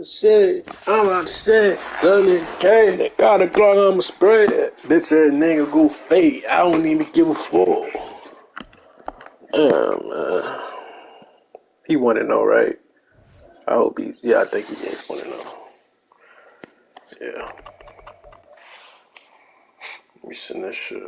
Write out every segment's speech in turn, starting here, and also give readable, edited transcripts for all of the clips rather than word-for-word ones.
shit. I'm about to say, lovely K. They got a clock on my spread. Bitch said nigga go fade. I don't even give a fuck. Damn, man. He want to know, right? I hope he. Yeah, I think he want to know. Yeah. Let me send that shit.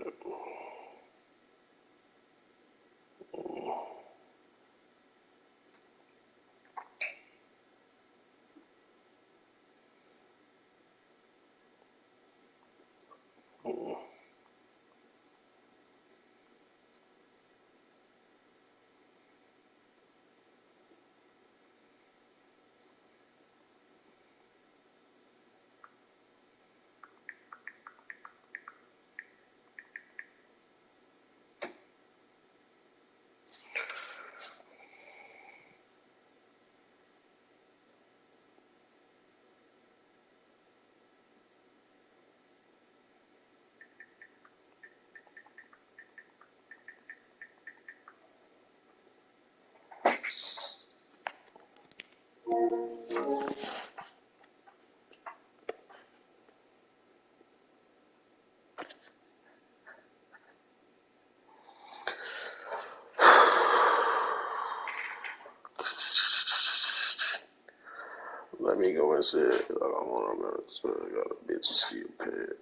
Let me go and say it. I don't want to so I got a bitch skill pad.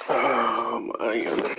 Oh my god.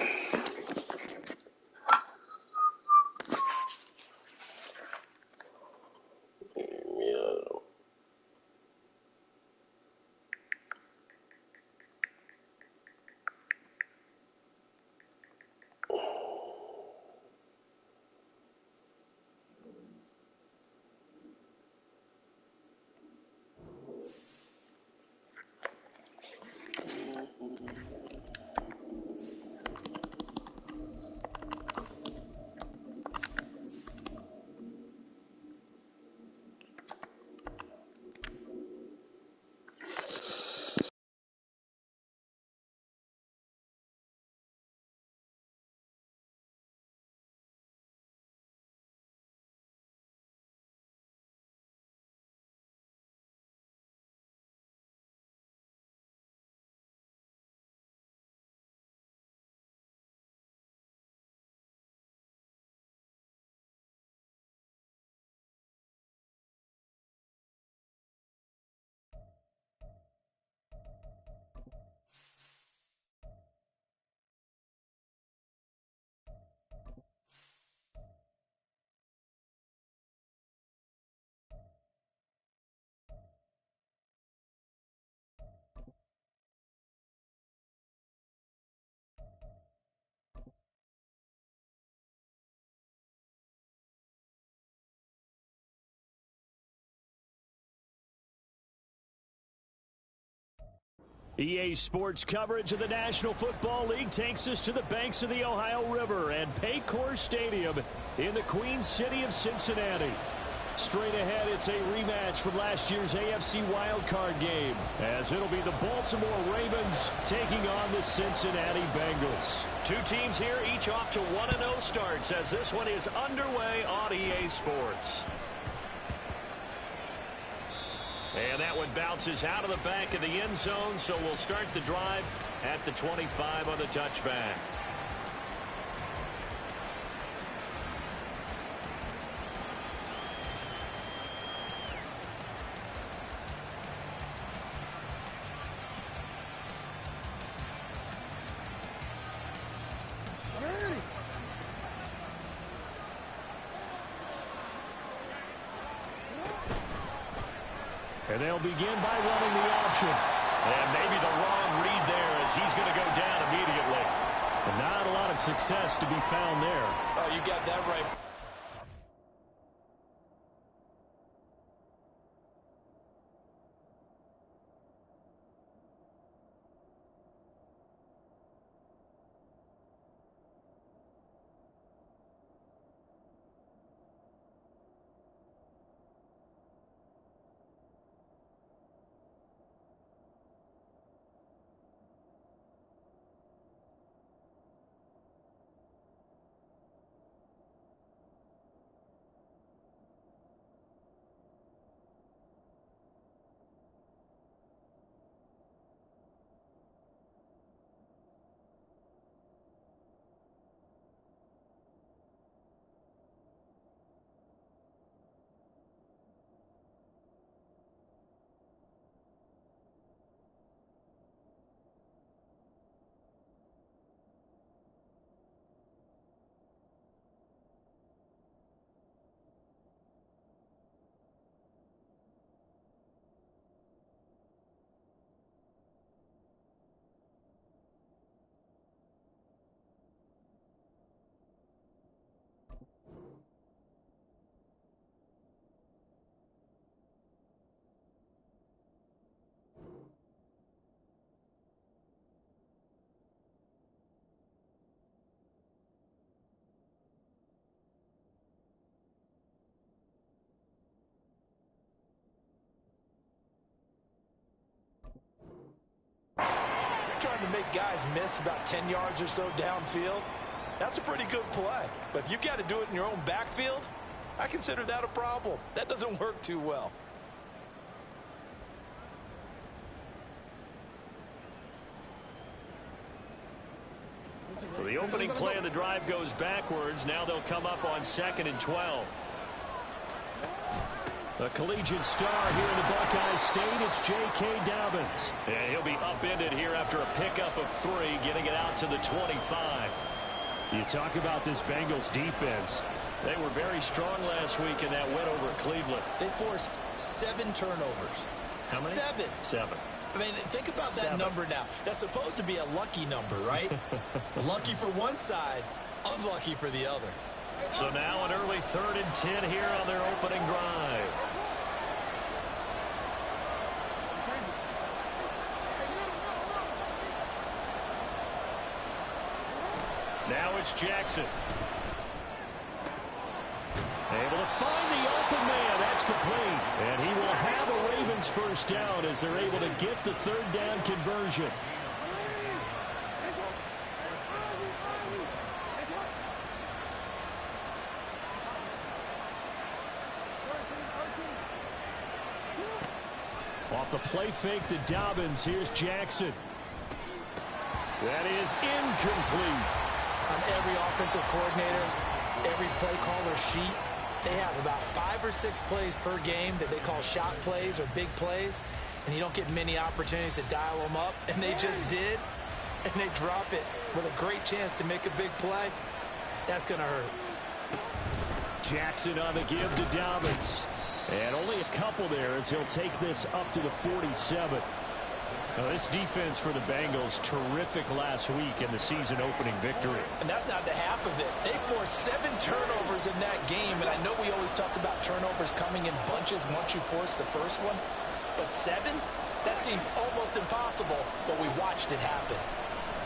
EA Sports coverage of the National Football League takes us to the banks of the Ohio River and Paycor Stadium in the Queen City of Cincinnati. Straight ahead, it's a rematch from last year's AFC wildcard game, as it'll be the Baltimore Ravens taking on the Cincinnati Bengals. Two teams here, each off to 1-0 starts, as this one is underway on EA Sports. And that one bounces out of the back of the end zone, so we'll start the drive at the 25 on the touchback. And they'll begin by running the option. And maybe the wrong read there, as he's going to go down immediately. And not a lot of success to be found there. Oh, you got that right. to make guys miss about 10 yards or so downfield, that's a pretty good play. But if you've got to do it in your own backfield, I consider that a problem. That doesn't work too well. So the opening play of the drive goes backwards. Now they'll come up on 2nd and 12. A collegiate star here in the Buckeye State, it's J.K. Dobbins. And he'll be upended here after a pickup of 3, getting it out to the 25. You talk about this Bengals defense. They were very strong last week in that win over Cleveland. They forced 7 turnovers. How many? 7. I mean, think about that number now. That's supposed to be a lucky number, right? Lucky for one side, unlucky for the other. So now an early 3rd and 10 here on their opening drive. Now it's Jackson. Able to find the open man. That's complete. And he will have a Ravens first down as they're able to get the 3rd down conversion. Off the play fake to Dobbins. Here's Jackson. That is incomplete. On every offensive coordinator, every play caller sheet, they have about 5 or 6 plays per game that they call shot plays or big plays, and you don't get many opportunities to dial them up, and they just did, and they drop it with a great chance to make a big play. That's going to hurt. Jackson on the give to Dobbins. And only a couple there as he'll take this up to the 47. Now, this defense for the Bengals, terrific last week in the season-opening victory. And that's not the half of it. They forced 7 turnovers in that game, and I know we always talk about turnovers coming in bunches once you force the first one. But 7? That seems almost impossible, but we watched it happen.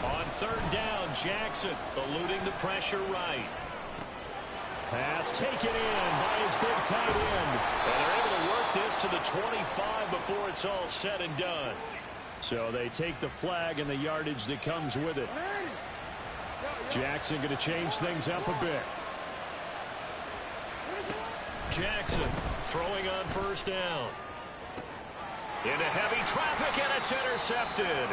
On 3rd down, Jackson eluding the pressure right. Pass taken in by his big tight end. And they're able to work this to the 25 before it's all said and done. So they take the flag and the yardage that comes with it. Jackson going to change things up a bit. Jackson throwing on 1st down. Into heavy traffic, and it's intercepted.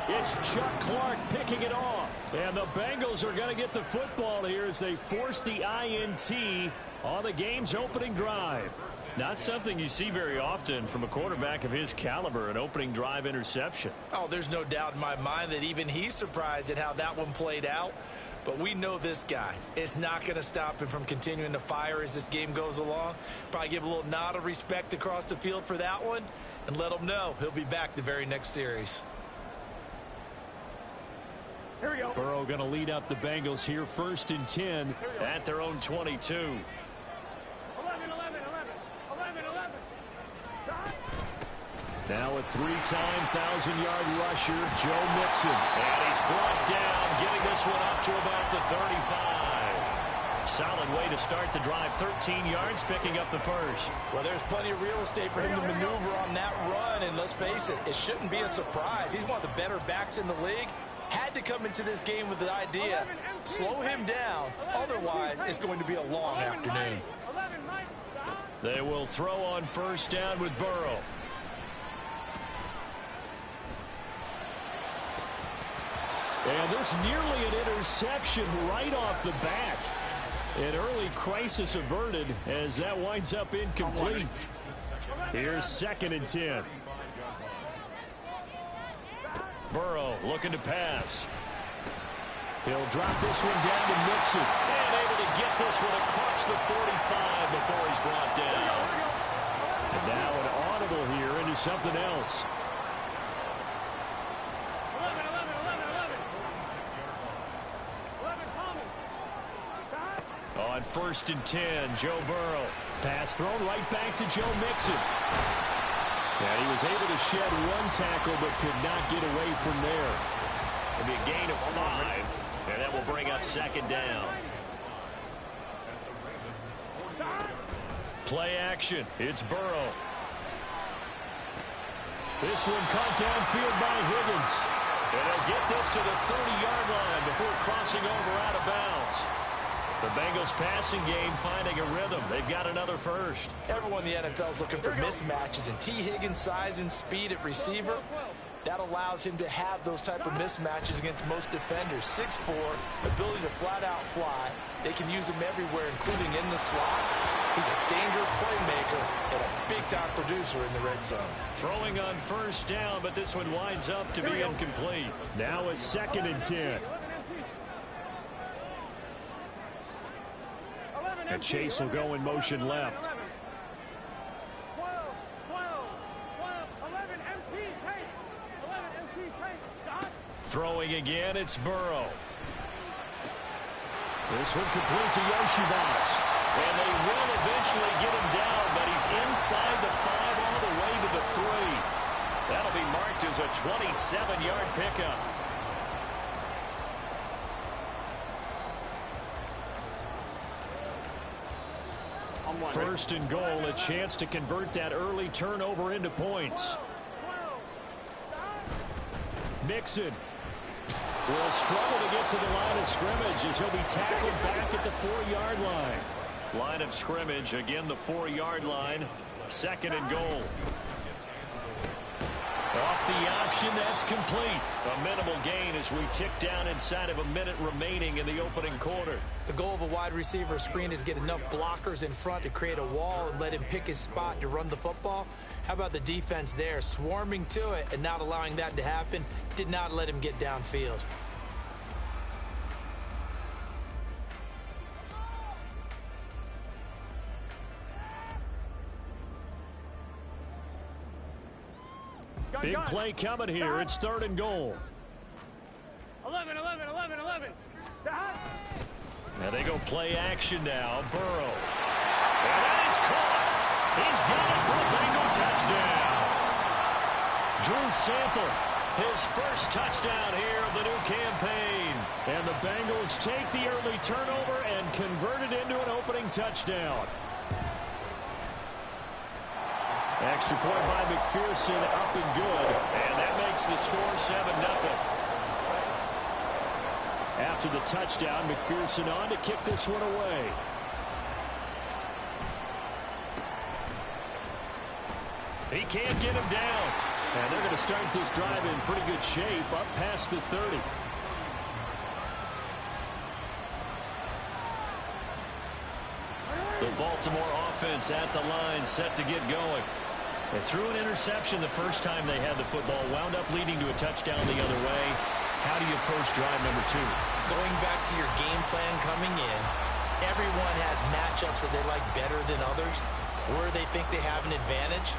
It's Chuck Clark picking it off. And the Bengals are going to get the football here as they force the INT on the game's opening drive. Not something you see very often from a quarterback of his caliber, an opening drive interception. Oh, there's no doubt in my mind that even he's surprised at how that one played out. But we know this guy is not going to stop him from continuing to fire as this game goes along. Probably give a little nod of respect across the field for that one and let him know he'll be back the very next series. Here we go. Burrow going to lead up the Bengals here 1st and 10 at their own 22. Now a 3-time 1,000-yard rusher, Joe Mixon. And he's brought down, getting this one up to about the 35. Solid way to start the drive. 13 yards, picking up the first. Well, there's plenty of real estate for him to maneuver on that run. And let's face it, it shouldn't be a surprise. He's one of the better backs in the league. Had to come into this game with the idea, slow him down. Otherwise, it's going to be a long afternoon. They will throw on 1st down with Burrow. And this nearly an interception right off the bat. An early crisis averted as that winds up incomplete. Here's 2nd and 10. Burrow looking to pass. He'll drop this one down to Mixon. And able to get this one across the 45 before he's brought down. And now an audible here into something else. On 1st and 10, Joe Burrow. Pass thrown right back to Joe Mixon. And he was able to shed 1 tackle but could not get away from there. It'll be a gain of 5, and that will bring up 2nd down. Play action. It's Burrow. This one caught downfield by Higgins. And they'll get this to the 30-yard line before crossing over out of bounds. The Bengals passing game finding a rhythm. They've got another first. Everyone in the NFL is looking for mismatches, and T. Higgins' size and speed at receiver, that allows him to have those type of mismatches against most defenders. 6'4", ability to flat-out fly. They can use him everywhere, including in the slot. He's a dangerous playmaker and a big-time producer in the red zone. Throwing on first down, but this one winds up to be incomplete. Now a 2nd and 10. And Chase will go in motion left. Throwing again, it's Burrow. This one complete to Yoshivas. And they will eventually get him down, but he's inside the 5 all the way to the 3. That'll be marked as a 27-yard pickup. First and goal, a chance to convert that early turnover into points. Mixon will struggle to get to the line of scrimmage as he'll be tackled back at the 4-yard line. Line of scrimmage, again the 4-yard line, 2nd and goal. Off the option, that's complete. A minimal gain as we tick down inside of a minute remaining in the opening quarter. The goal of a wide receiver screen is get enough blockers in front to create a wall and let him pick his spot to run the football. How about the defense there, swarming to it and not allowing that to happen? Did not let him get downfield. Big play coming here. It's 3rd and goal. 11. Now they go play action now. Burrow. And that is caught. He's got it for a Bengal touchdown. Drew Sample, his first touchdown here of the new campaign. And the Bengals take the early turnover and convert it into an opening touchdown. Extra point by McPherson, up and good. And that makes the score 7-0. After the touchdown, McPherson on to kick this one away. He can't get him down. And they're going to start this drive in pretty good shape, up past the 30. The Baltimore offense at the line, set to get going. They threw an interception the first time they had the football, wound up leading to a touchdown the other way. How do you approach drive number 2? Going back to your game plan coming in, everyone has matchups that they like better than others, where they think they have an advantage.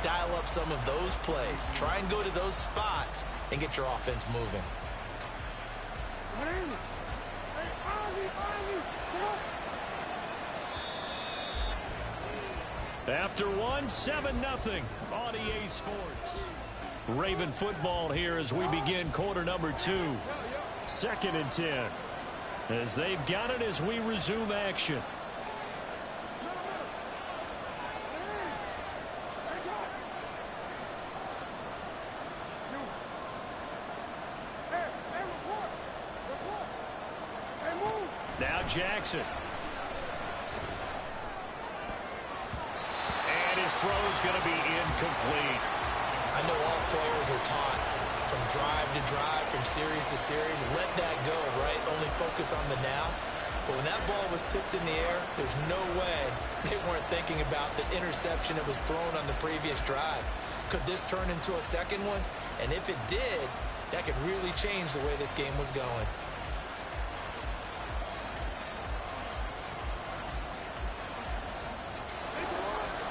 Dial up some of those plays. Try and go to those spots and get your offense moving. After one, 7-0 on EA Sports. Raven football here as we begin quarter number 2. 2nd and 10. As they've got it as we resume action. Now Jackson. And his throw is going to be incomplete. I know all players are taught from drive to drive, from series to series, let that go, right? Only focus on the now. But when that ball was tipped in the air, there's no way they weren't thinking about the interception that was thrown on the previous drive. Could this turn into a second one? And if it did, that could really change the way this game was going.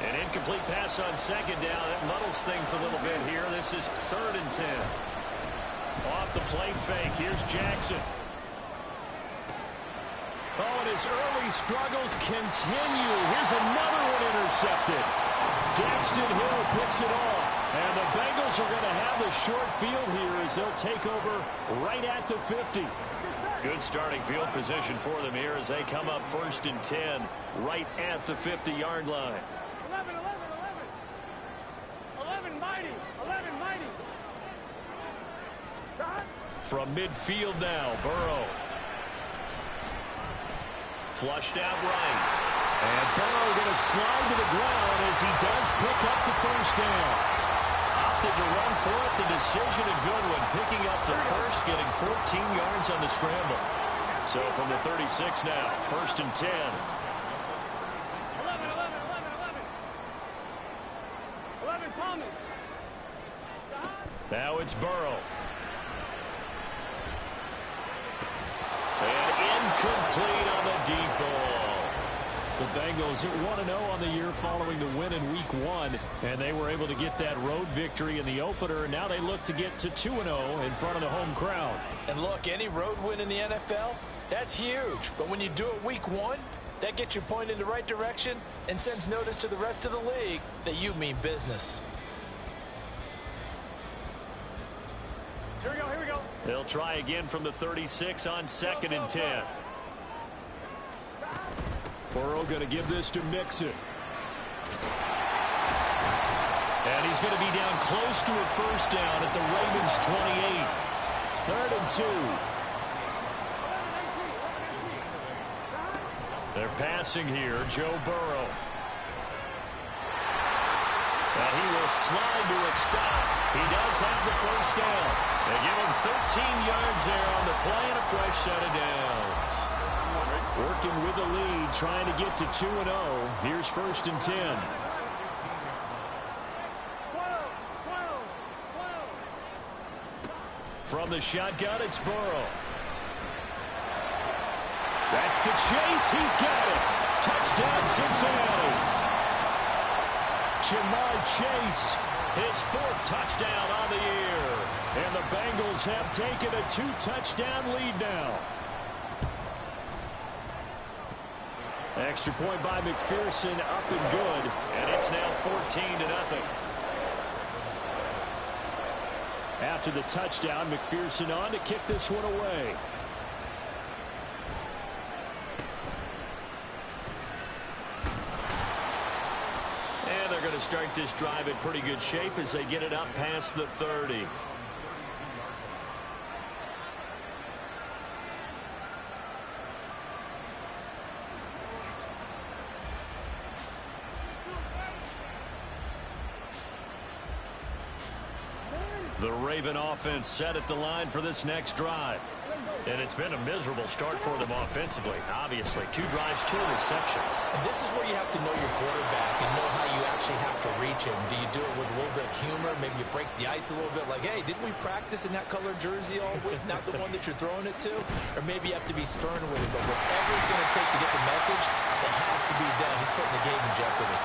An incomplete pass on 2nd down. That muddles things a little bit here. This is 3rd and 10. Off the play fake. Here's Jackson. Oh, and his early struggles continue. Here's another one intercepted. Daxton Hill picks it off. And the Bengals are going to have a short field here as they'll take over right at the 50. Good starting field position for them here as they come up 1st and 10 right at the 50-yard line. 11 mighty. 11 mighty. Shot. From midfield now, Burrow. Flushed out right. And Burrow going to slide to the ground as he does pick up the first down. Opted to run for it. The decision a good one. Picking up the first, getting 14 yards on the scramble. So from the 36 now, 1st and 10. 11, Thomas. Now it's Burrow. And incomplete on the deep ball. The Bengals 1-0 on the year following the win in Week 1, and they were able to get that road victory in the opener, and now they look to get to 2-0 in front of the home crowd. And look, any road win in the NFL, that's huge. But when you do it Week 1, that gets you pointed in the right direction and sends notice to the rest of the league that you mean business. Here we go, here we go. They'll try again from the 36 on 2nd and 10. Burrow going to give this to Mixon. And he's going to be down close to a first down at the Ravens' 28. 3rd and 2. They're passing here, Joe Burrow. And he will slide to a stop. He does have the first down. They give him 13 yards there on the play and a fresh set of downs. Working with the lead, trying to get to 2-0. Here's 1st and 10. 12. From the shotgun, it's Burrow. That's to Chase. He's got it. Touchdown, Cincinnati. Jamar Chase, his 4th touchdown on the year. And the Bengals have taken a 2-touchdown lead now. Extra point by McPherson, up and good. And it's now 14-0. After the touchdown, McPherson on to kick this one away. And they're going to start this drive in pretty good shape as they get it up past the 30. The Raven offense set at the line for this next drive. And it's been a miserable start for them offensively, obviously. 2 drives, 2 receptions. And this is where you have to know your quarterback and know how you actually have to reach him. Do you do it with a little bit of humor? Maybe you break the ice a little bit like, hey, didn't we practice in that color jersey all week, not the one that you're throwing it to? Or maybe you have to be stern with it. But whatever it's going to take to get the message, it has to be done. He's putting the game in jeopardy.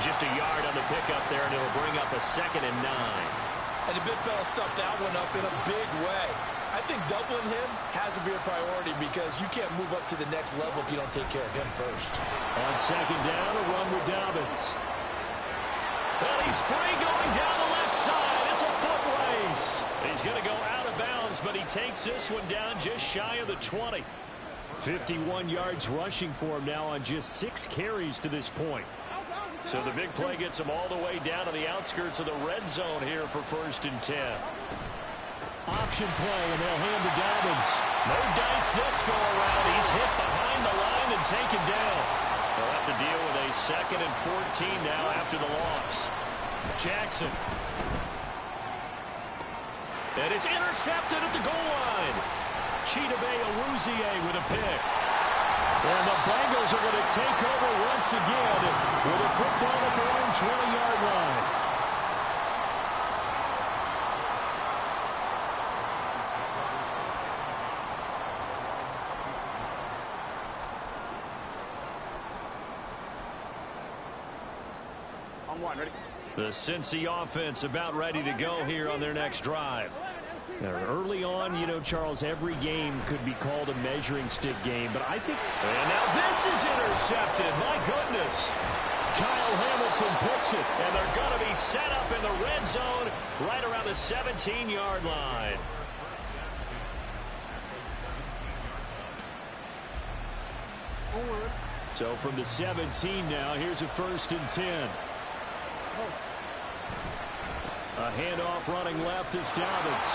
Just a yard on the pickup there, and it'll bring up a 2nd and 9. And the big fella stuffed that one up in a big way. I think doubling him has to be a priority because you can't move up to the next level if you don't take care of him first. On 2nd down, a run with Dobbins. Well, he's free going down the left side. It's a foot race. He's going to go out of bounds, but he takes this one down just shy of the 20. 51 yards rushing for him now on just 6 carries to this point. So the big play gets him all the way down to the outskirts of the red zone here for 1st and 10. Option play, and they'll hand to Dobbins. No dice this go around. He's hit behind the line and taken down. They'll have to deal with a 2nd and 14 now after the loss. Jackson. And it's intercepted at the goal line. Chidobe Awuzie with a pick. And the Bengals are going to take over once again with a football at their own 20-yard line. On 1, ready? The Cincy offense about ready to go here on their next drive. Now, early on, you know, Charles, every game could be called a measuring stick game, but I think... And now this is intercepted. My goodness. Kyle Hamilton picks it, and they're going to be set up in the red zone right around the 17-yard line. So from the 17 now, here's a 1st and 10. A handoff running left is Dobbins.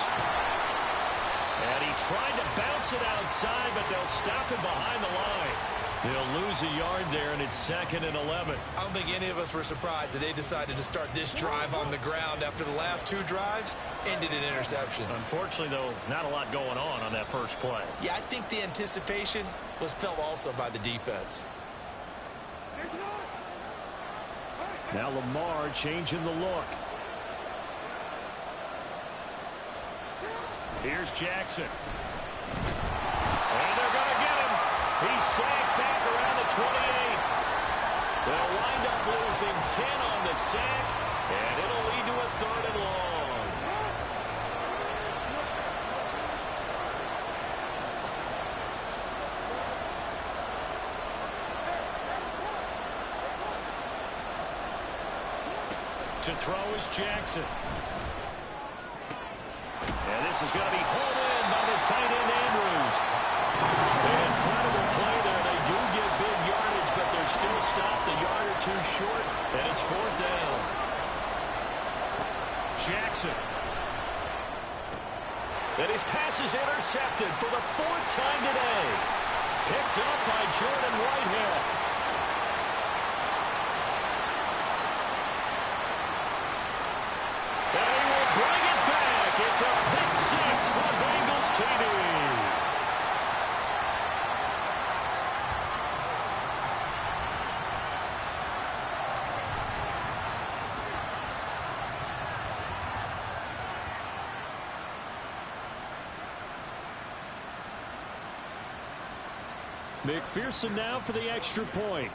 And he tried to bounce it outside, but they'll stop him behind the line. They'll lose a yard there, and it's 2nd and 11. I don't think any of us were surprised that they decided to start this drive on the ground after the last 2 drives ended in interceptions. Unfortunately, though, not a lot going on that first play. Yeah, I think the anticipation was felt also by the defense. Now Lamar changing the look. Here's Jackson. And they're going to get him. He's sacked back around the 28. They'll wind up losing 10 on the sack, and it'll lead to a 3rd and long. To throw is Jackson. And this is going to be hauled in by the tight end, Andrews. An incredible play there. They do get big yardage, but they're still stopped a yard or 2 short, and it's 4th down. Jackson. And his pass is intercepted for the 4th time today. Picked up by Jordan Whitehead. And he will bring it back. It's a pick 6 for Bengals TD. McPherson now for the extra point.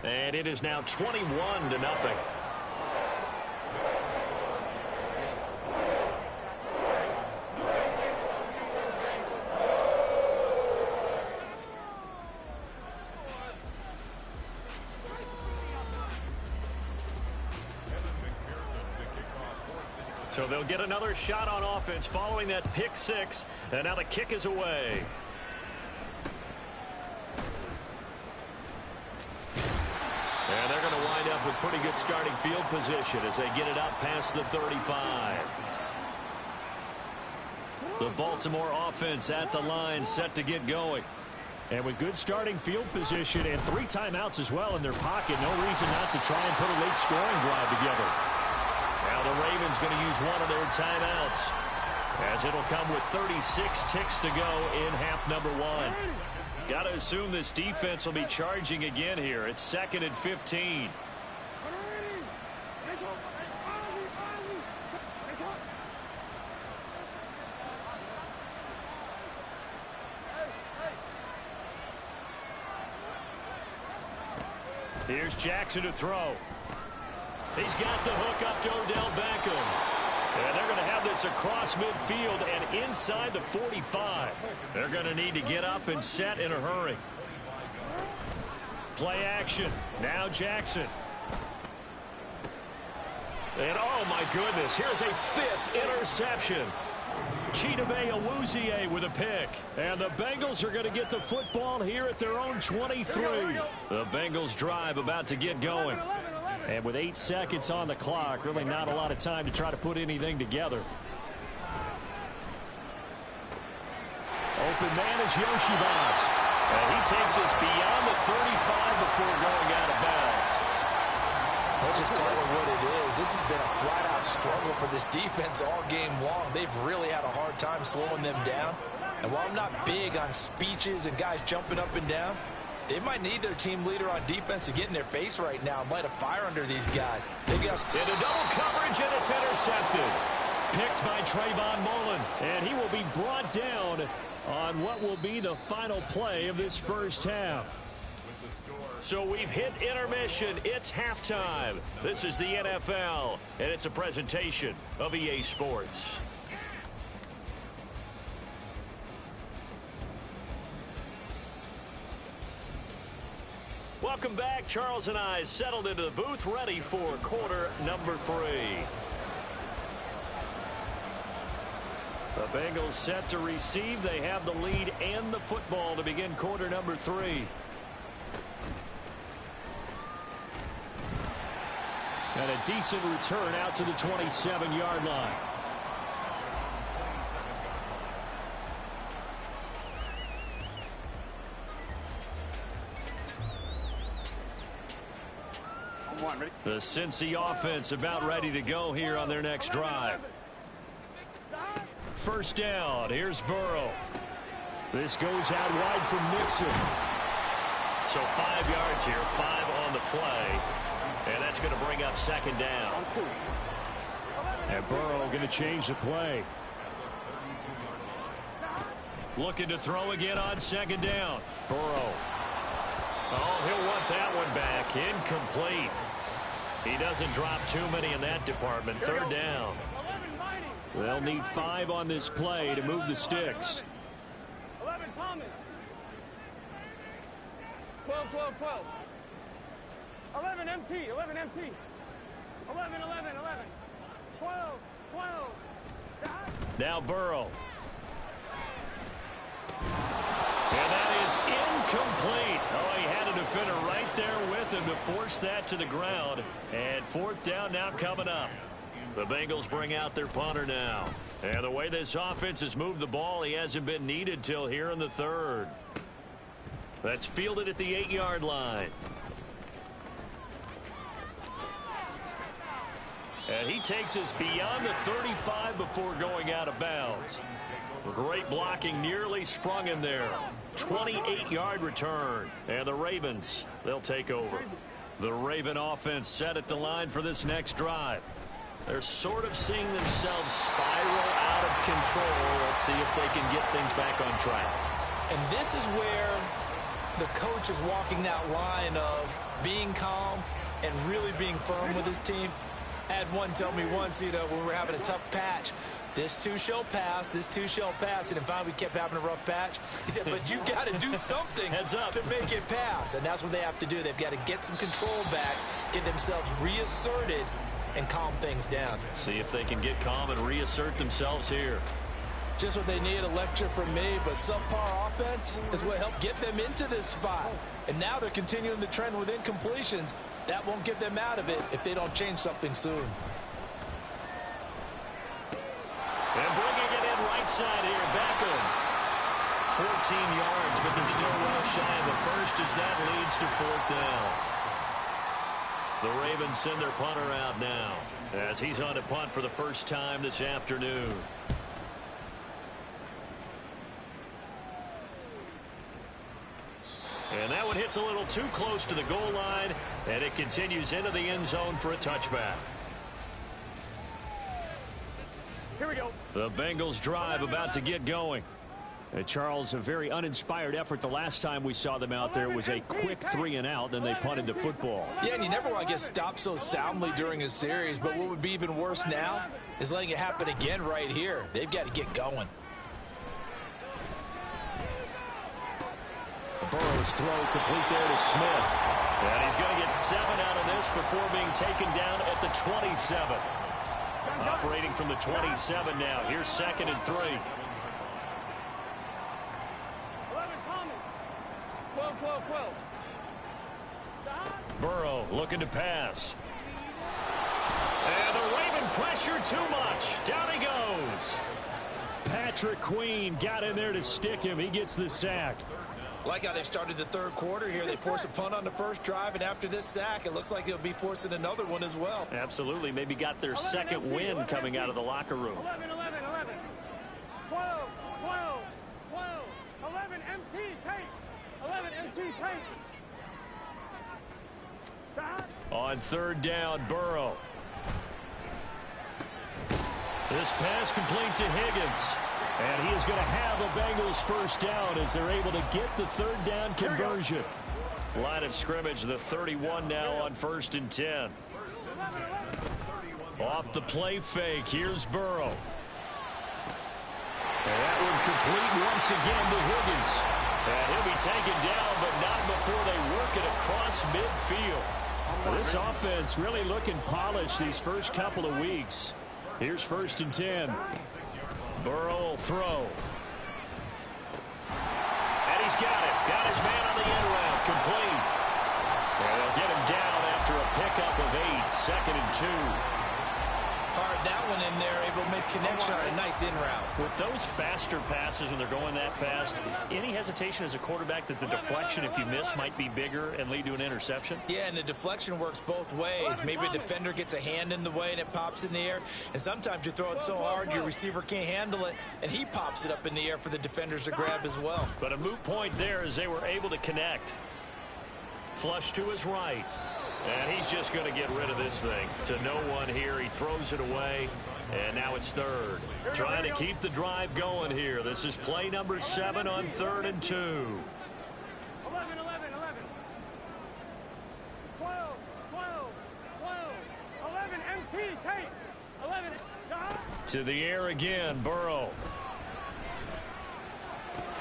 And it is now 21-0. So they'll get another shot on offense following that pick 6. And now the kick is away. And they're going to wind up with pretty good starting field position as they get it out past the 35. The Baltimore offense at the line, set to get going. And with good starting field position and 3 timeouts as well in their pocket, no reason not to try and put a late scoring drive together. Now the Ravens going to use one of their timeouts, as it'll come with 36 ticks to go in half number 1. Got to assume this defense will be charging again here. It's 2nd and 15. Here's Jackson to throw. He's got the hook up to Odell Beckham. And they're going to have this across midfield and inside the 45. They're going to need to get up and set in a hurry. Play action. Now Jackson. And oh my goodness, here's a 5th interception. Chidobe Awuzie with a pick. And the Bengals are going to get the football here at their own 23. The Bengals drive about to get going. And with 8 seconds on the clock, really not a lot of time to try to put anything together. Open man is Yoshibas. And he takes us beyond the 35 before going out of bounds. Let's just call it what it is. This has been a flat-out struggle for this defense all game long. They've really had a hard time slowing them down. And while I'm not big on speeches and guys jumping up and down, they might need their team leader on defense to get in their face right now and light a fire under these guys. They got into double coverage, and it's intercepted. Picked by Trayvon Mullen, and he will be brought down on what will be the final play of this first half. So we've hit intermission. It's halftime. This is the NFL, and it's a presentation of EA Sports. Welcome back. Charles and I settled into the booth, ready for quarter number 3. The Bengals set to receive. They have the lead and the football to begin quarter number 3. And a decent return out to the 27-yard line. The Cincy offense about ready to go here on their next drive. First down. Here's Burrow. This goes out wide from Mixon. So 5 yards here, 5 on the play. And that's going to bring up second down. And Burrow going to change the play. Looking to throw again on second down. Burrow. Oh, he'll want that one back. Incomplete. He doesn't drop too many in that department. Third down. They'll need 5 on this play to move the sticks. 11 Thomas. 12, 12, 12. 11 MT, 11 MT. 11, 11, 11. 12, 12. Now Burrow. And that is incomplete. Oh, he had a defender right there with him to force that to the ground. And fourth down now coming up. The Bengals bring out their punter now. And the way this offense has moved the ball, he hasn't been needed till here in the third. That's fielded at the 8-yard line. And he takes us beyond the 35 before going out of bounds. Great blocking, nearly sprung him there. 28-yard return. And the Ravens, they'll take over. The Raven offense set at the line for this next drive. They're sort of seeing themselves spiral out of control. Let's see if they can get things back on track. And this is where the coach is walking that line of being calm and really being firm with his team. I had one tell me once, when we were having a tough patch, this too shall pass, this too shall pass. And finally we kept having a rough patch. He said, but you got to do something to make it pass. And that's what they have to do. They've got to get some control back, get themselves reasserted, and calm things down. See if they can get calm and reassert themselves here. Just what they need, a lecture from me, but subpar offense is what helped get them into this spot. And now they're continuing the trend with incompletions. That won't get them out of it if they don't change something soon. And bringing it in right side here, Beckham. 14 yards, but they're still well shy of the first as that leads to fourth down. The Ravens send their punter out now as he's on to punt for the first time this afternoon. And that one hits a little too close to the goal line, and it continues into the end zone for a touchback. Here we go. The Bengals drive about to get going. Charles, a very uninspired effort the last time we saw them out there. It was a quick 3-and-out, then they punted the football. Yeah, and you never want to get stopped so soundly during a series, but what would be even worse now is letting it happen again right here. They've got to get going. Burrow's throw complete there to Smith. And he's going to get 7 out of this before being taken down at the 27. Operating from the 27 now. Here's 2nd and 3. 11 Thomas. 12, 12, 12. Burrow looking to pass. And the Raven pressure too much. Down he goes. Patrick Queen got in there to stick him. He gets the sack. Like how they started the third quarter here. They force a punt on the first drive, and after this sack, it looks like they'll be forcing another one as well. Absolutely. Maybe got their second win coming out of the locker room. 11, 11, 11. 12, 12, 12. 11 MT tape. 11 MT tape. On third down, Burrow. This pass complete to Higgins. And he is going to have a Bengals first down as they're able to get the third down conversion. Line of scrimmage, the 31 now on 1st and 10. Off the play fake, here's Burrow. And that one complete once again to Higgins. And he'll be taken down, but not before they work it across midfield. This offense really looking polished these first couple of weeks. Here's 1st and 10. Burrow will throw. And he's got it. Got his man on the end route. Complete. And they'll get him down after a pickup of 8. 2nd and 2. Fired that one in there, able to make connection on a nice in route. With those faster passes when they're going that fast, any hesitation as a quarterback that the deflection, if you miss, might be bigger and lead to an interception? Yeah, and the deflection works both ways. Maybe a defender gets a hand in the way and it pops in the air, and sometimes you throw it so hard your receiver can't handle it, and he pops it up in the air for the defenders to grab as well. But a moot point there as they were able to connect. Flush to his right. And he's just going to get rid of this thing. To no one here. He throws it away. And now it's 3rd. Trying to keep the drive going here. This is play number 7 on 3rd and 2. 11, 11, 11. 12, 12, 12. 11, MT, take. 11, John. To the air again, Burrow.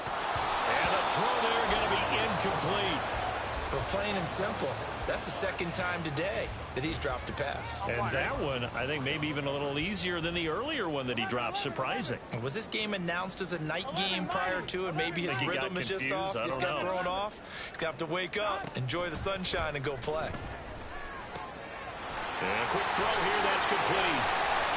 And the throw there going to be incomplete. But plain and simple, that's the 2nd time today that he's dropped a pass. And that one, I think, maybe even a little easier than the earlier one that he dropped. Surprising. Was this game announced as a night game prior to, and maybe his rhythm is just off? He's got thrown off. He's got to wake up, enjoy the sunshine, and go play. And a quick throw here, that's complete.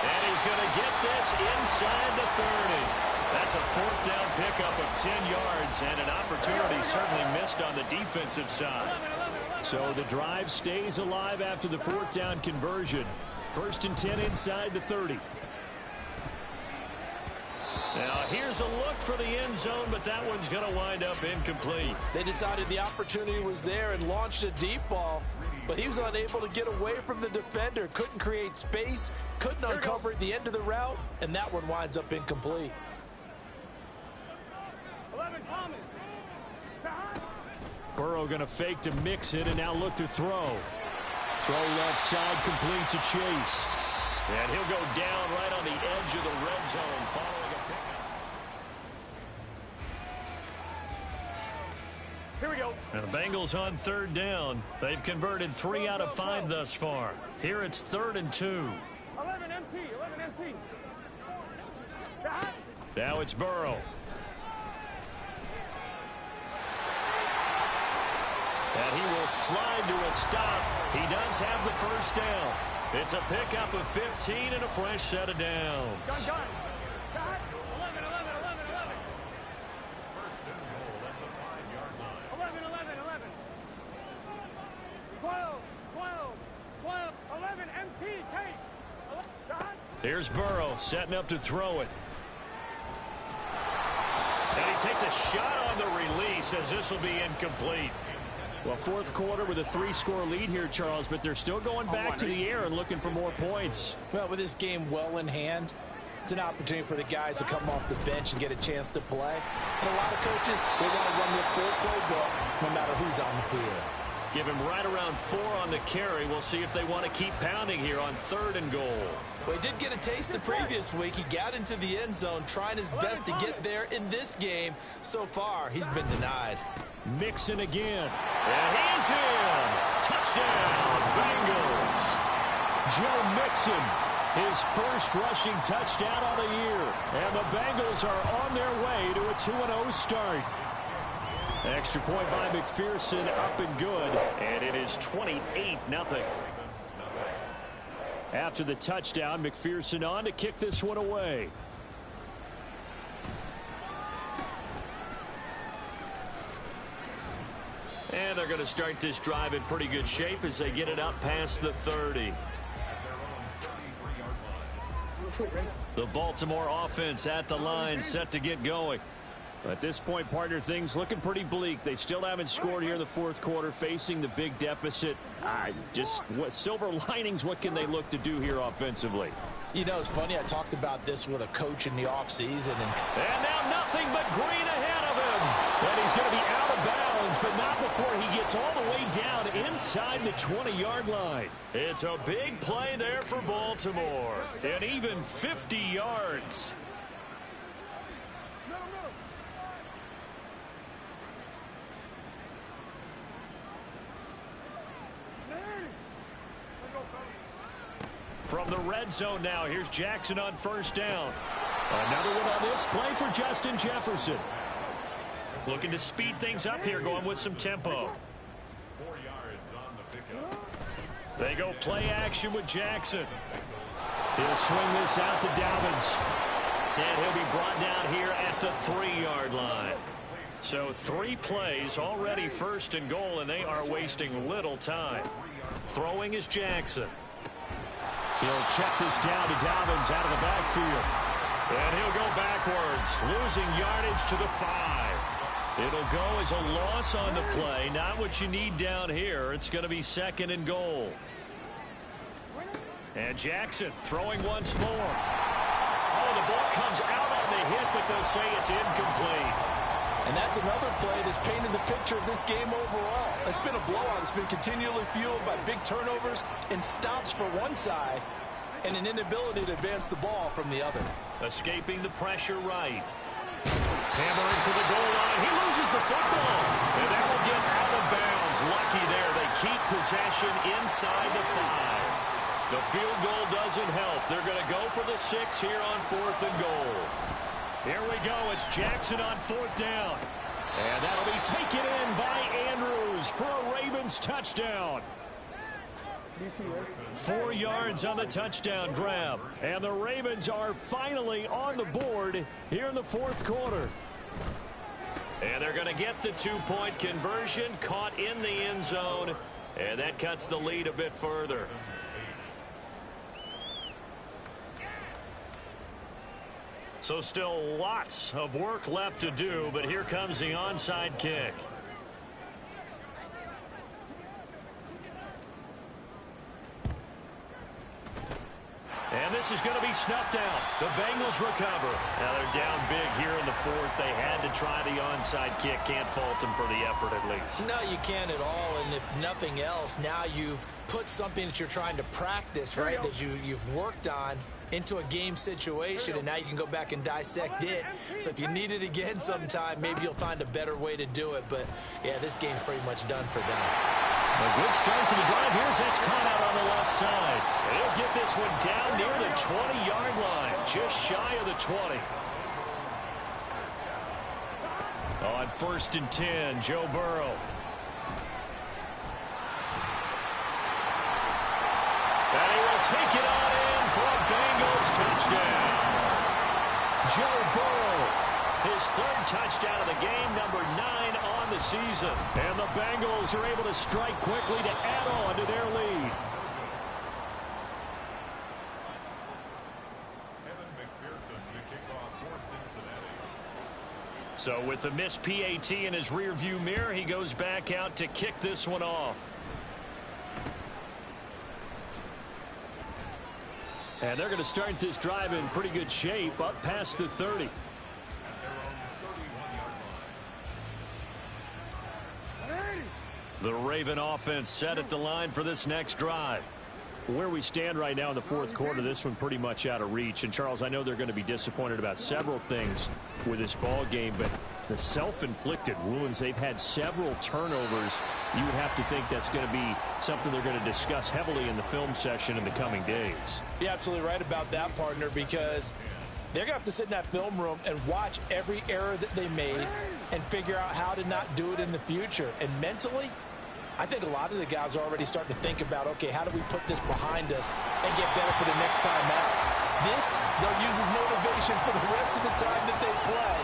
And he's going to get this inside the 30. That's a 4th down pickup of 10 yards, and an opportunity certainly missed on the defensive side. So the drive stays alive after the 4th down conversion. 1st and 10 inside the 30. Now here's a look for the end zone, but that one's going to wind up incomplete. They decided the opportunity was there and launched a deep ball, but he was unable to get away from the defender. Couldn't create space, couldn't uncover at the end of the route, and that one winds up incomplete. 11, Thomas. Burrow going to fake to mix it and now look to throw. Throw left side complete to Chase. And he'll go down right on the edge of the red zone following a pickup. Here we go. And the Bengals on 3rd down. They've converted 3 out of 5 thus far. Here it's 3rd and 2. 11 MT, 11 MT. Now it's Burrow. And he will slide to a stop. He does have the 1st down. It's a pickup of 15 and a fresh set of downs. Gun. 11, 11, 11, 11. First and goal at the 5-yard line. 11, 11, 11. 12, 12, 12. 11, MT, take. Here's Burrow setting up to throw it. And he takes a shot on the release as this will be incomplete. Well, 4th quarter with a 3-score lead here, Charles, but they're still going back to the air and looking for more points. Well, with this game well in hand, it's an opportunity for the guys to come off the bench and get a chance to play. And a lot of coaches, they want to run their full playbook no matter who's on the field. Give him right around 4 on the carry. We'll see if they want to keep pounding here on 3rd and goal. Well, he did get a taste the previous week. He got into the end zone, trying his best to get there in this game. So far, he's been denied. Mixon again. And he's in. Touchdown, Bengals. Joe Mixon, his first rushing touchdown of the year. And the Bengals are on their way to a 2-0 start. Extra point by McPherson, up and good. And it is 28-0. After the touchdown, McPherson on to kick this one away. And they're going to start this drive in pretty good shape as they get it up past the 30. The Baltimore offense at the line, set to get going. At this point, partner, things looking pretty bleak. They still haven't scored here in the 4th quarter, facing the big deficit. What silver linings, what can they look to do here offensively? You know, it's funny, I talked about this with a coach in the offseason. And now nothing but green ahead of him. And he's going to be out of bounds, but not before he gets all the way down inside the 20-yard line. It's a big play there for Baltimore. And even 50 yards. From the red zone now, here's Jackson on 1st down. Another one on this play for Justin Jefferson. Looking to speed things up here, going with some tempo. 4 yards on the pickup. They go play action with Jackson. He'll swing this out to Dobbins. And he'll be brought down here at the 3-yard line. So 3 plays, already first and goal, and they are wasting little time. Throwing is Jackson. He'll check this down to Dobbins out of the backfield. And he'll go backwards, losing yardage to the 5. It'll go as a loss on the play. Not what you need down here. It's going to be 2nd and goal. And Jackson throwing once more. Oh, the ball comes out on the hit, but they'll say it's incomplete. And that's another play that's painted the picture of this game overall. It's been a blowout. It's been continually fueled by big turnovers and stops for one side and an inability to advance the ball from the other. Escaping the pressure right. Hammering for the goal line. He loses the football. And that will get out of bounds. Lucky there. They keep possession inside the 5. The field goal doesn't help. They're going to go for the 6 here on 4th and goal. Here we go. It's Jackson on 4th down. And that'll be taken in by Andrews for a Ravens touchdown. 4 yards on the touchdown grab. And the Ravens are finally on the board here in the 4th quarter. And they're going to get the 2-point conversion, caught in the end zone. And that cuts the lead a bit further. So still lots of work left to do, but here comes the onside kick. And this is going to be snuffed out. The Bengals recover. Now they're down big here in the 4th. They had to try the onside kick. Can't fault them for the effort at least. No, you can't at all. And if nothing else, now you've put something that you're trying to practice, right, that you've worked on into a game situation, and now you can go back and dissect it. So if you need it again sometime, maybe you'll find a better way to do it. But, yeah, this game's pretty much done for them. A good start to the drive. Here's that's caught out on the left side. He'll get this one down near the 20-yard line, just shy of the 20. On 1st and 10, Joe Burrow. And he will take it on in for a Bengals touchdown. Joe Burrow, his 3rd touchdown of the game, number 9 on the season. And the Bengals are able to strike quickly to add on to their lead. So with the missed PAT in his rearview mirror, he goes back out to kick this one off. And they're going to start this drive in pretty good shape, up past the 30. The Raven offense set at the line for this next drive. Where we stand right now in the 4th quarter, this one pretty much out of reach. And, Charles, I know they're going to be disappointed about several things with this ball game, but the self-inflicted wounds, they've had several turnovers. You would have to think that's going to be something they're going to discuss heavily in the film session in the coming days. You're absolutely right about that, partner, because they're going to have to sit in that film room and watch every error that they made and figure out how to not do it in the future. And mentally, I think a lot of the guys are already starting to think about, okay, how do we put this behind us and get better for the next time out? This, they'll use as motivation for the rest of the time that they play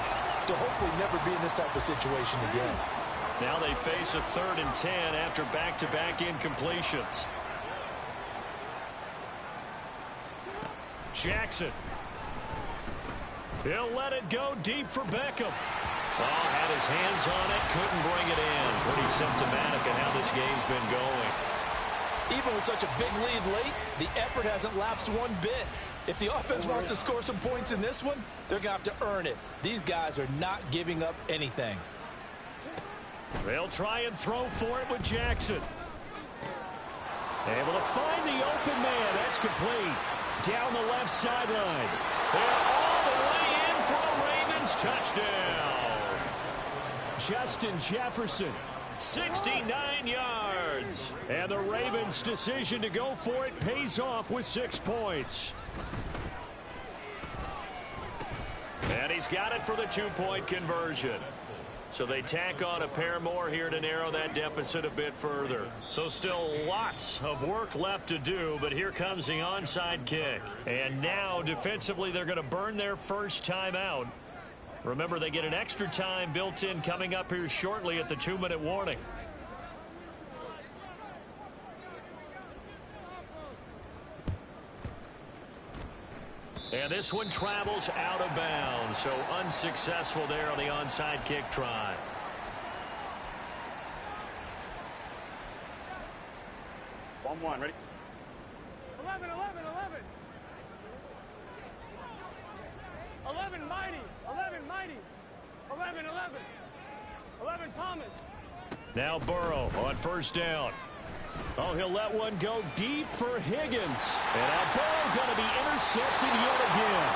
to hopefully never be in this type of situation again. Now they face a 3rd and 10 after back-to-back incompletions. Jackson. He'll let it go deep for Beckham. Oh, had his hands on it, couldn't bring it in. Pretty symptomatic of how this game's been going. Even with such a big lead late, the effort hasn't lapsed one bit. If the offense wants to score some points in this one, they're going to have to earn it. These guys are not giving up anything. They'll try and throw for it with Jackson. Able to find the open man. That's complete. Down the left sideline. And all the way in for a Ravens touchdown. Justin Jefferson, 69 yards. And the Ravens' decision to go for it pays off with 6 points. And he's got it for the 2-point conversion. So they tack on a pair more here to narrow that deficit a bit further. So still lots of work left to do, but here comes the onside kick. And now defensively they're going to burn their first time out. Remember, they get an extra time built in coming up here shortly at the 2-minute warning. And this one travels out of bounds, so unsuccessful there on the onside kick try. One, ready? 11, 11, 11. 11, Mighty. 11, Mighty. 11, 11. 11, Thomas. Now Burrow on first down. Oh, he'll let one go deep for Higgins. And now Burrow going to be intercepted yet again.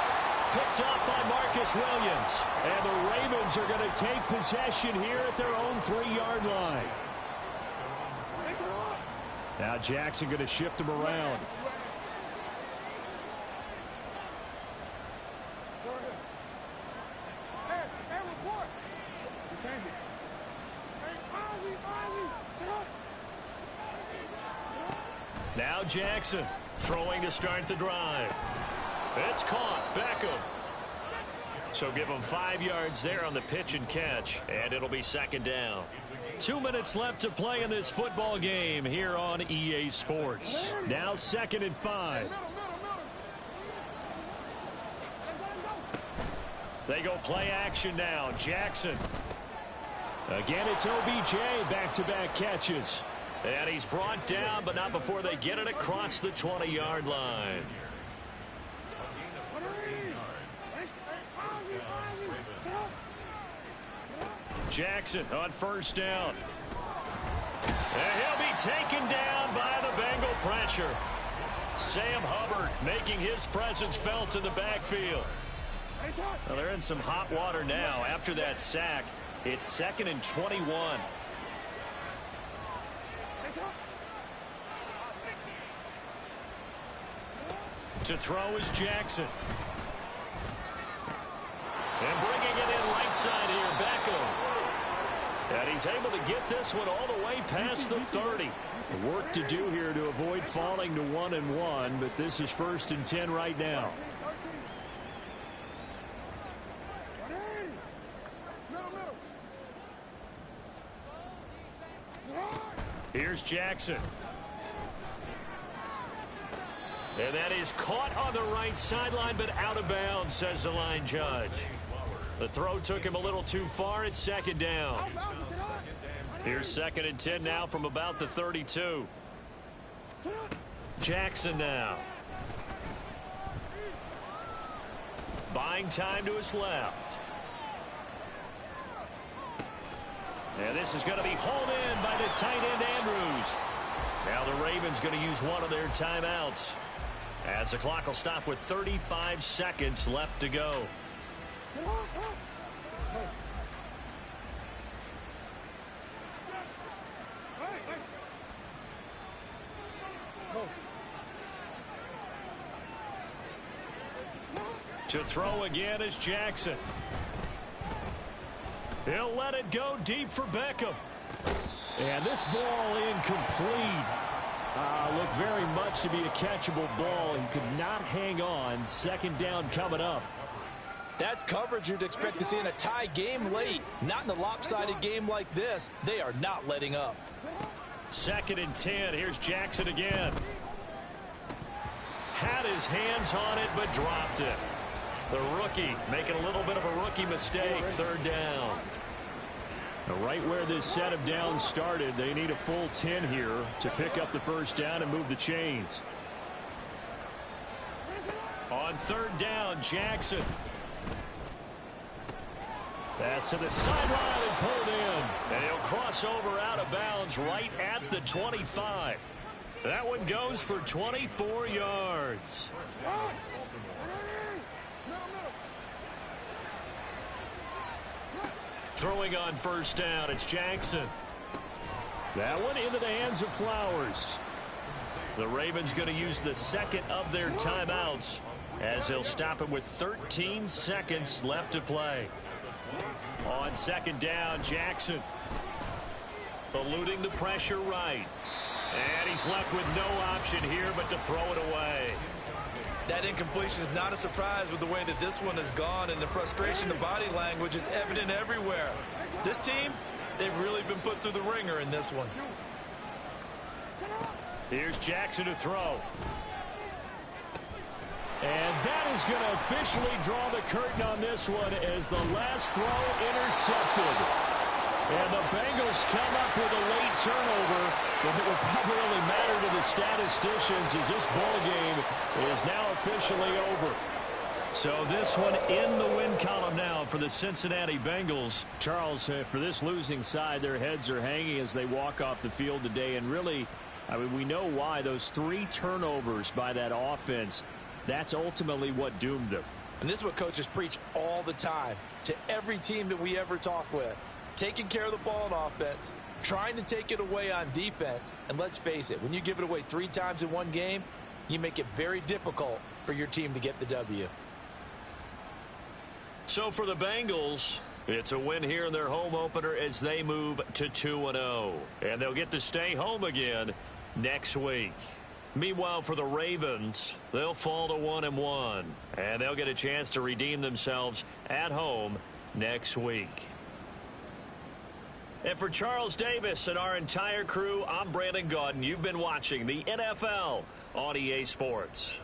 Picked up by Marcus Williams. And the Ravens are going to take possession here at their own 3-yard line. Now Jackson going to shift him around. Now Jackson throwing to start the drive. It's caught. Beckham. So give him 5 yards there on the pitch and catch, and it'll be second down. 2 minutes left to play in this football game here on EA Sports. Now 2nd and 5. They go play action now. Jackson. Again, it's OBJ, back-to-back catches. And he's brought down, but not before they get it across the 20-yard line. Jackson on first down. And he'll be taken down by the Bengal pressure. Sam Hubbard making his presence felt in the backfield. Well, they're in some hot water now. After that sack, it's 2nd and 21. To throw is Jackson. And bringing it in right side here, Beckham. And he's able to get this one all the way past the 30. Work to do here to avoid falling to 1-1, but this is 1st and 10 right now. Here's Jackson. And that is caught on the right sideline, but out of bounds, says the line judge. The throw took him a little too far. It's 2nd down. Here's 2nd and 10 now from about the 32. Jackson now. Buying time to his left. And this is going to be hauled in by the tight end Andrews. Now the Ravens going to use one of their timeouts, as the clock will stop with 35 seconds left to go. To throw again is Jackson. He'll let it go deep for Beckham. And this ball incomplete. Looked very much to be a catchable ball. He could not hang on. 2nd down coming up. That's coverage you'd expect to see in a tie game late. Not in a lopsided game like this. They are not letting up. 2nd and 10. Here's Jackson again. Had his hands on it, but dropped it. The rookie making a little bit of a rookie mistake. 3rd down. Right where this set of downs started, they need a full 10 here to pick up the first down and move the chains. On 3rd down, Jackson. Pass to the sideline and pulled in. And he'll cross over out of bounds right at the 25. That one goes for 24 yards. Throwing on first down, it's Jackson. That one into the hands of Flowers. The Ravens going to use the 2nd of their timeouts, as they'll stop him with 13 seconds left to play. On second down, Jackson eluding the pressure right. And he's left with no option here but to throw it away. That incompletion is not a surprise with the way that this one has gone, and the frustration, the body language is evident everywhere. This team, they've really been put through the ringer in this one. Here's Jackson to throw. And that is going to officially draw the curtain on this one as the last throw intercepted. And the Bengals come up with a late turnover, but it will probably only matter to the statisticians as this ball game is now officially over. So this one in the win column now for the Cincinnati Bengals. Charles, for this losing side, their heads are hanging as they walk off the field today. And really, I mean, we know why. Those 3 turnovers by that offense, that's ultimately what doomed them. And this is what coaches preach all the time to every team that we ever talk with. Taking care of the ball on offense, trying to take it away on defense. And let's face it, when you give it away 3 times in one game, you make it very difficult for your team to get the W. So for the Bengals, it's a win here in their home opener as they move to 2-0. And they'll get to stay home again next week. Meanwhile, for the Ravens, they'll fall to 1-1. And they'll get a chance to redeem themselves at home next week. And for Charles Davis and our entire crew, I'm Brandon Gaudin. You've been watching the NFL on EA Sports.